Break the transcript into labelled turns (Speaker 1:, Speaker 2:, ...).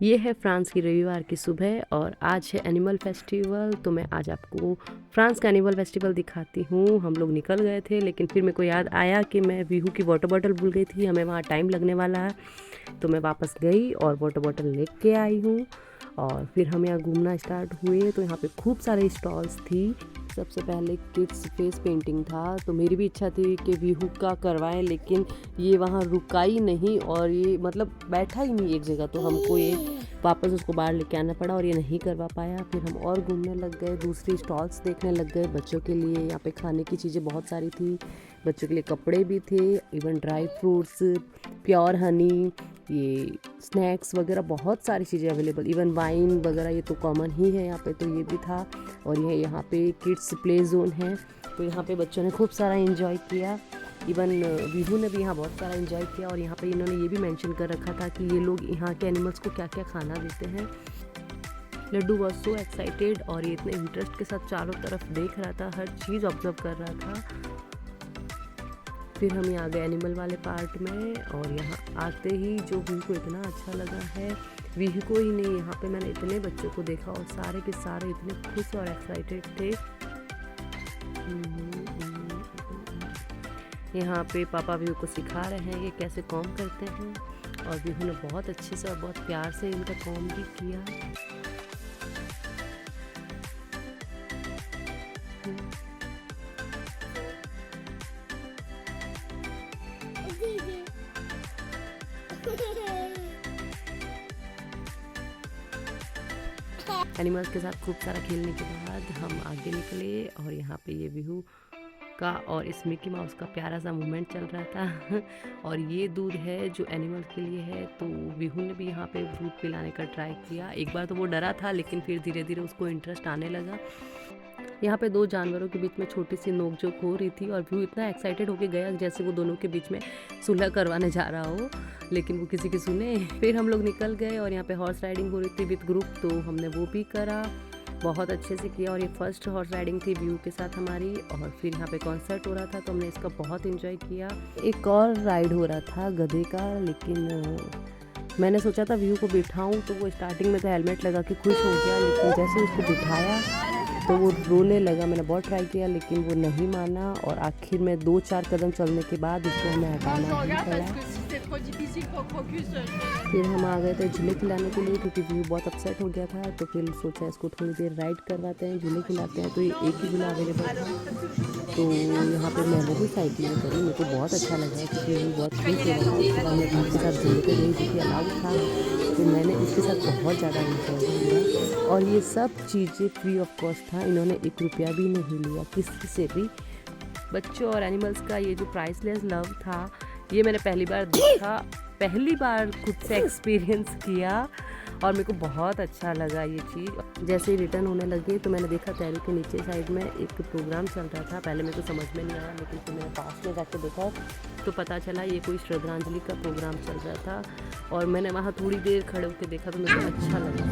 Speaker 1: ये है फ्रांस की रविवार की सुबह और आज है एनिमल फेस्टिवल। तो मैं आज आपको फ्रांस का एनिमल फेस्टिवल दिखाती हूँ। हम लोग निकल गए थे लेकिन फिर मेरे को याद आया कि मैं बिहू की वाटर बॉटल भूल गई थी, हमें वहाँ टाइम लगने वाला है। तो मैं वापस गई और वाटर बॉटल लेके आई हूँ और फिर हम यहाँ घूमना स्टार्ट हुए। तो यहाँ पे खूब सारे स्टॉल्स थी। सबसे पहले किड्स फेस पेंटिंग था, तो मेरी भी इच्छा थी कि बिहू का करवाएं, लेकिन ये वहाँ रुका ही नहीं और ये मतलब बैठा ही नहीं एक जगह, तो हमको ये वापस उसको बाहर लेके आना पड़ा और ये नहीं करवा पाया। फिर हम और घूमने लग गए, दूसरी स्टॉल्स देखने लग गए। बच्चों के लिए यहाँ पे खाने की चीज़ें बहुत सारी थी, बच्चों के लिए कपड़े भी थे, even dry fruits, pure Honey, ये स्नैक्स वगैरह बहुत सारी चीज़ें अवेलेबल, इवन वाइन वगैरह ये तो कॉमन ही है यहाँ पे, तो ये भी था। और ये यहाँ पे किड्स प्ले जोन है, तो यहाँ पे बच्चों ने खूब सारा एंजॉय किया। इवन बिहू ने भी यहाँ बहुत सारा एंजॉय किया। और यहाँ पे इन्होंने ये भी मेंशन कर रखा था कि ये लोग यहाँ के एनिमल्स को क्या क्या खाना देते हैं। लड्डू वॉज सो एक्साइटेड और ये इतने इंटरेस्ट के साथ चारों तरफ देख रहा था, हर चीज़ ऑब्जर्व कर रहा था। फिर हम यहाँ गए एनिमल वाले पार्ट में और यहाँ आते ही जो व्यू को इतना अच्छा लगा है, व्यू को ही नहीं, यहाँ पे मैंने इतने बच्चों को देखा और सारे के सारे इतने खुश और एक्साइटेड थे। यहाँ पे पापा व्यू को सिखा रहे हैं कि कैसे कॉम करते हैं और व्यू ने बहुत अच्छे से और बहुत प्यार से इनका कॉम भी किया। एनिमल्स के साथ खूब सारा खेलने के बाद हम आगे निकले और यहाँ पे ये बिहू का और इस मिकी माउस का प्यारा सा मूवमेंट चल रहा था। और ये दूध है जो एनिमल्स के लिए है, तो बिहू ने भी यहाँ पे दूध पिलाने का ट्राई किया। एक बार तो वो डरा था लेकिन फिर धीरे धीरे उसको इंटरेस्ट आने लगा। यहाँ पे दो जानवरों के बीच में छोटी सी नोकझोंक हो रही थी और व्यू इतना एक्साइटेड होके गया जैसे वो दोनों के बीच में सुलह करवाने जा रहा हो, लेकिन वो किसी की सुने। फिर हम लोग निकल गए और यहाँ पे हॉर्स राइडिंग हो रही थी विद ग्रुप, तो हमने वो भी करा, बहुत अच्छे से किया। और ये फर्स्ट हॉर्स राइडिंग थी व्यू के साथ हमारी। और फिर यहाँ पे कॉन्सर्ट हो रहा था तो हमने इसका बहुत एंजॉय किया। एक और राइड हो रहा था गधे का, लेकिन मैंने सोचा था व्यू को बिठाऊं तो वो स्टार्टिंग में तो हेलमेट लगा के खुश हो गया, लेकिन जैसे उसको बिठाया तो वो रोने लगा। मैंने बहुत ट्राई किया लेकिन वो नहीं माना और आखिर में 2-4 कदम चलने के बाद उसको हमें हटाना ही पड़ा। फिर हम आ गए थे झूले खिलाने के लिए क्योंकि व्यू बहुत अपसेट हो गया था, तो फिर सोचा इसको थोड़ी देर राइड करवाते हैं, झूले खिलाते हैं। तो ये एक ही झूला अवेलेबल था, तो यहाँ पे मैं वो भी साइकिलिंग करी, मेरे को बहुत अच्छा लगा क्योंकि व्यू बहुत खुश हो रहा था। उसके बाद मैं उसके साथ झूले पे गई जो कि अलाउड था, तो मैंने उसके साथ बहुत ज़्यादा इंजॉय किया। और ये सब चीज़ें फ्री ऑफ कॉस्ट था, इन्होंने 1 रुपया भी नहीं लिया किसी से भी। बच्चों और एनिमल्स का ये जो प्राइसलेस लव था, ये मैंने पहली बार देखा, पहली बार खुद से एक्सपीरियंस किया और मेरे को बहुत अच्छा लगा ये चीज़। जैसे ही रिटर्न होने लगे तो मैंने देखा तैरू के नीचे साइड में एक प्रोग्राम चल रहा था। पहले मेरे को समझ में नहीं आया, लेकिन फिर मैंने पास में जाके देखा तो पता चला ये कोई श्रद्धांजलि का प्रोग्राम चल रहा था। और मैंने वहाँ थोड़ी देर खड़े होकर देखा तो मेरे को अच्छा लगा।